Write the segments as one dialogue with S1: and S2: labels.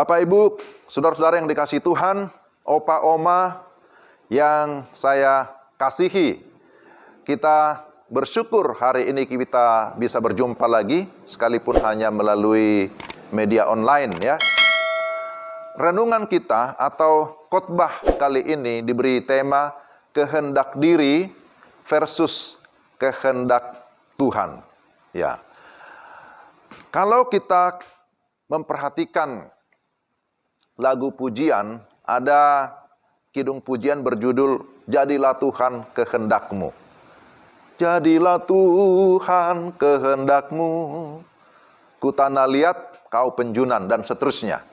S1: Bapak Ibu, saudara-saudara yang dikasihi Tuhan, opa oma yang saya kasihi, kita bersyukur hari ini kita bisa berjumpa lagi, sekalipun hanya melalui media online ya. Renungan kita atau khotbah kali ini diberi tema kehendak diri versus kehendak Tuhan. Ya. Kalau kita memperhatikan lagu pujian, ada kidung pujian berjudul Jadilah Tuhan Kehendakmu. Jadilah Tuhan kehendakmu, ku tanah liat kau penjunan, dan seterusnya.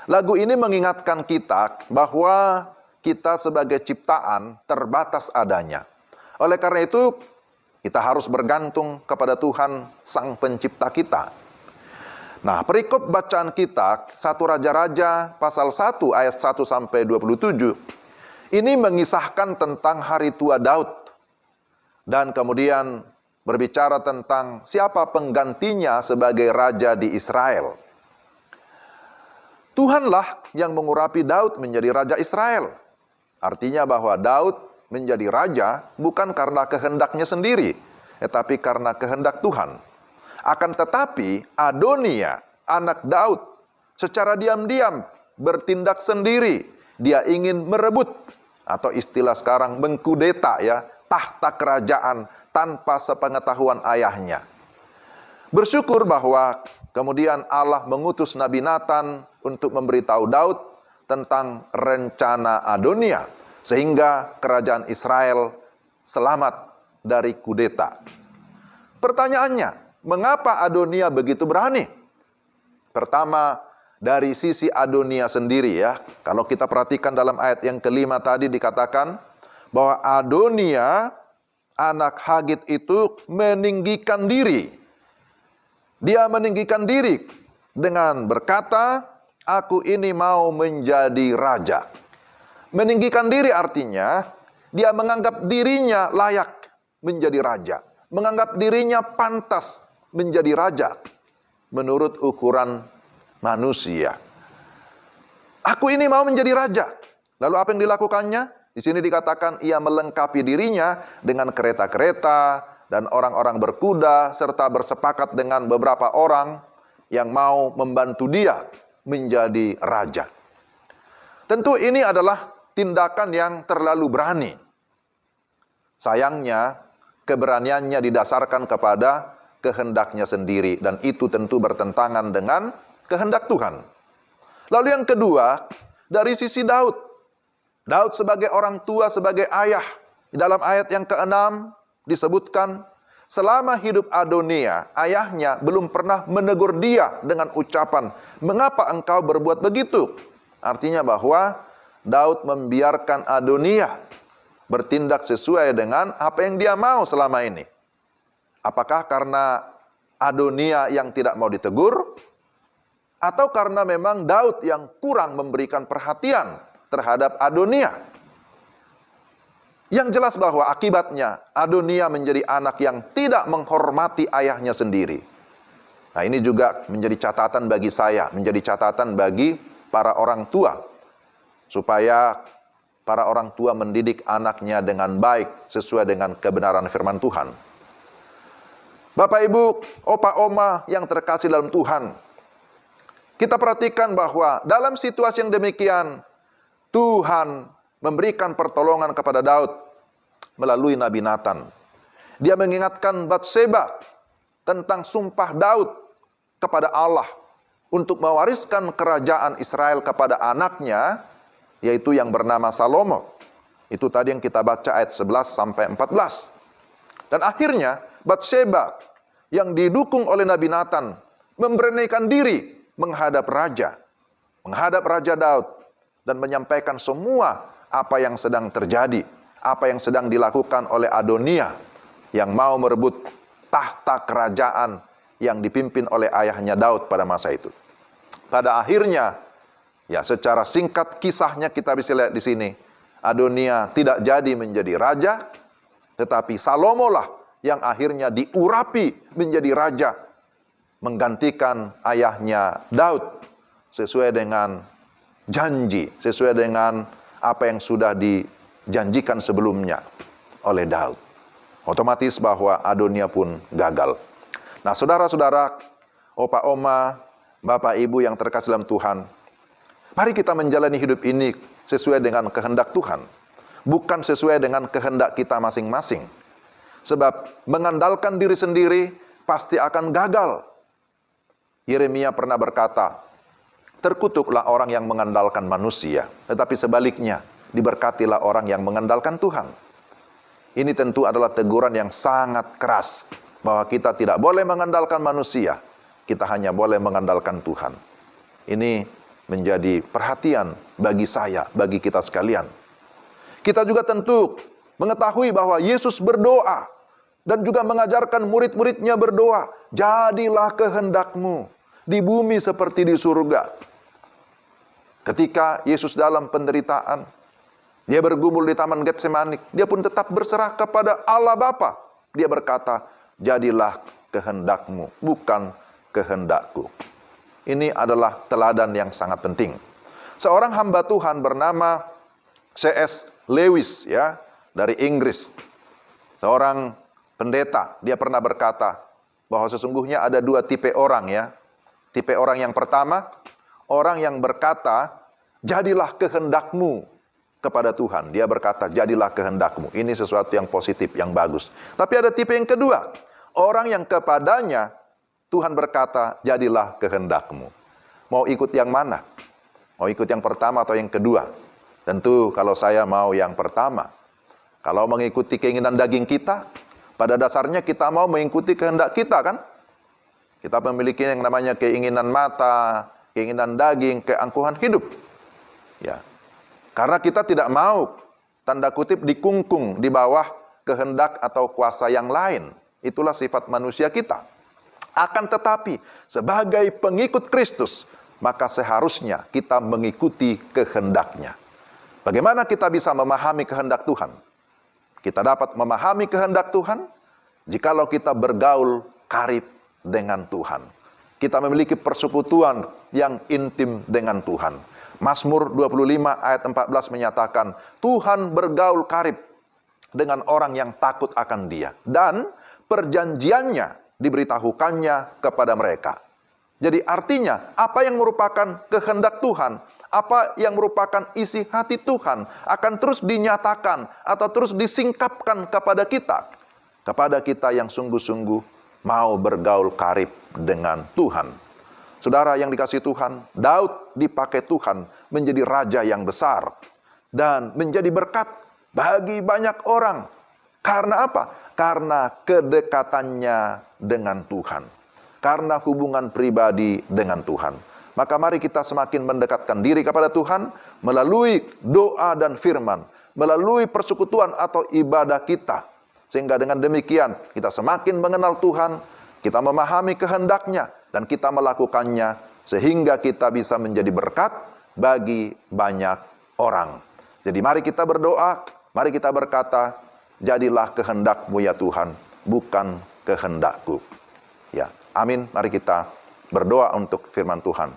S1: Lagu ini mengingatkan kita bahwa kita sebagai ciptaan terbatas adanya. Oleh karena itu, kita harus bergantung kepada Tuhan Sang Pencipta kita. Nah, perikop bacaan kita 1 Raja-Raja pasal 1 ayat 1 sampai 27 ini mengisahkan tentang hari tua Daud dan kemudian berbicara tentang siapa penggantinya sebagai raja di Israel. Tuhanlah yang mengurapi Daud menjadi raja Israel. Artinya bahwa Daud menjadi raja bukan karena kehendaknya sendiri, tetapi karena kehendak Tuhan. Akan tetapi Adonia, anak Daud, secara diam-diam bertindak sendiri. Dia ingin merebut, atau istilah sekarang mengkudeta ya, tahta kerajaan tanpa sepengetahuan ayahnya. Bersyukur bahwa kemudian Allah mengutus Nabi Nathan untuk memberitahu Daud tentang rencana Adonia, sehingga kerajaan Israel selamat dari kudeta. Pertanyaannya, mengapa Adonia begitu berani? Pertama, dari sisi Adonia sendiri ya. Kalau kita perhatikan dalam ayat yang kelima tadi dikatakan bahwa Adonia, anak Hagit itu meninggikan diri. Dia meninggikan diri dengan berkata, aku ini mau menjadi raja. Meninggikan diri artinya, dia menganggap dirinya layak menjadi raja. Menganggap dirinya pantas menjadi raja menurut ukuran manusia. Aku ini mau menjadi raja. Lalu apa yang dilakukannya? Di sini dikatakan ia melengkapi dirinya dengan kereta-kereta dan orang-orang berkuda serta bersepakat dengan beberapa orang yang mau membantu dia menjadi raja. Tentu ini adalah tindakan yang terlalu berani. Sayangnya keberaniannya didasarkan kepada kehendaknya sendiri, dan itu tentu bertentangan dengan kehendak Tuhan. Lalu yang kedua, dari sisi Daud. Daud sebagai orang tua, sebagai ayah. Di dalam ayat yang ke-6 disebutkan, selama hidup Adonia, ayahnya belum pernah menegur dia dengan ucapan, mengapa engkau berbuat begitu? Artinya bahwa Daud membiarkan Adonia bertindak sesuai dengan apa yang dia mau selama ini. Apakah karena Adonia yang tidak mau ditegur? Atau karena memang Daud yang kurang memberikan perhatian terhadap Adonia? Yang jelas bahwa akibatnya Adonia menjadi anak yang tidak menghormati ayahnya sendiri. Nah, ini juga menjadi catatan bagi saya, menjadi catatan bagi para orang tua. Supaya para orang tua mendidik anaknya dengan baik sesuai dengan kebenaran firman Tuhan. Bapak Ibu, opa oma yang terkasih dalam Tuhan, kita perhatikan bahwa dalam situasi yang demikian, Tuhan memberikan pertolongan kepada Daud melalui Nabi Nathan. Dia mengingatkan Batseba tentang sumpah Daud kepada Allah untuk mewariskan kerajaan Israel kepada anaknya, yaitu yang bernama Salomo. Itu tadi yang kita baca ayat 11 sampai 14. Dan akhirnya Batseba yang didukung oleh Nabi Nathan memberanikan diri menghadap Raja Daud dan menyampaikan semua apa yang sedang terjadi, apa yang sedang dilakukan oleh Adonia yang mau merebut tahta kerajaan yang dipimpin oleh ayahnya Daud pada masa itu. Pada akhirnya, ya secara singkat kisahnya kita bisa lihat di sini, Adonia tidak jadi menjadi raja, tetapi Salomo lah yang akhirnya diurapi menjadi raja, menggantikan ayahnya Daud sesuai dengan janji, sesuai dengan apa yang sudah dijanjikan sebelumnya oleh Daud. Otomatis bahwa Adonia pun gagal. Nah, saudara-saudara, opa oma, bapak ibu yang terkasih dalam Tuhan, mari kita menjalani hidup ini sesuai dengan kehendak Tuhan, bukan sesuai dengan kehendak kita masing-masing. Sebab mengandalkan diri sendiri pasti akan gagal. Yeremia pernah berkata, terkutuklah orang yang mengandalkan manusia, tetapi sebaliknya, diberkatilah orang yang mengandalkan Tuhan. Ini tentu adalah teguran yang sangat keras, bahwa kita tidak boleh mengandalkan manusia, kita hanya boleh mengandalkan Tuhan. Ini menjadi perhatian bagi saya, bagi kita sekalian. Kita juga tentu mengetahui bahwa Yesus berdoa, dan juga mengajarkan murid-muridnya berdoa, jadilah kehendakmu di bumi seperti di surga. Ketika Yesus dalam penderitaan, dia bergumul di Taman Getsemani, dia pun tetap berserah kepada Allah Bapa. Dia berkata, jadilah kehendakmu, bukan kehendakku. Ini adalah teladan yang sangat penting. Seorang hamba Tuhan bernama C.S. Lewis, ya, dari Inggris. Seorang pendeta, dia pernah berkata bahwa sesungguhnya ada dua tipe orang, ya. Tipe orang yang pertama, orang yang berkata, jadilah kehendakmu kepada Tuhan. Dia berkata, jadilah kehendakmu. Ini sesuatu yang positif, yang bagus. Tapi ada tipe yang kedua, orang yang kepadanya Tuhan berkata, jadilah kehendakmu. Mau ikut yang mana? Mau ikut yang pertama atau yang kedua? Tentu kalau saya mau yang pertama. Kalau mengikuti keinginan daging kita, pada dasarnya kita mau mengikuti kehendak kita, kan? Kita memiliki yang namanya keinginan mata, keinginan daging, keangkuhan hidup. Ya. Karena kita tidak mau, tanda kutip, dikungkung di bawah kehendak atau kuasa yang lain. Itulah sifat manusia kita. Akan tetapi, sebagai pengikut Kristus, maka seharusnya kita mengikuti kehendaknya. Bagaimana kita bisa memahami kehendak Tuhan? Kita dapat memahami kehendak Tuhan jikalau kita bergaul karib dengan Tuhan. Kita memiliki persekutuan yang intim dengan Tuhan. Mazmur 25 ayat 14 menyatakan, Tuhan bergaul karib dengan orang yang takut akan Dia. Dan perjanjiannya diberitahukannya kepada mereka. Jadi artinya, apa yang merupakan kehendak Tuhan, apa yang merupakan isi hati Tuhan, akan terus dinyatakan atau terus disingkapkan kepada kita. Kepada kita yang sungguh-sungguh mau bergaul karib dengan Tuhan. Saudara yang dikasihi Tuhan, Daud dipakai Tuhan menjadi raja yang besar. Dan menjadi berkat bagi banyak orang. Karena apa? Karena kedekatannya dengan Tuhan. Karena hubungan pribadi dengan Tuhan. Maka mari kita semakin mendekatkan diri kepada Tuhan melalui doa dan firman. Melalui persekutuan atau ibadah kita. Sehingga dengan demikian kita semakin mengenal Tuhan. Kita memahami kehendaknya. Dan kita melakukannya sehingga kita bisa menjadi berkat bagi banyak orang. Jadi mari kita berdoa, mari kita berkata, jadilah kehendak-Mu ya Tuhan, bukan kehendakku. Ya, amin. Mari kita berdoa untuk firman Tuhan.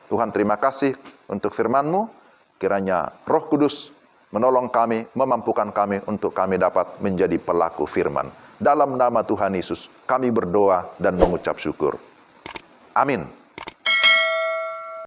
S1: Tuhan, terima kasih untuk firman-Mu. Kiranya Roh Kudus menolong kami, memampukan kami untuk kami dapat menjadi pelaku firman. Dalam nama Tuhan Yesus, kami berdoa dan mengucap syukur. Amin.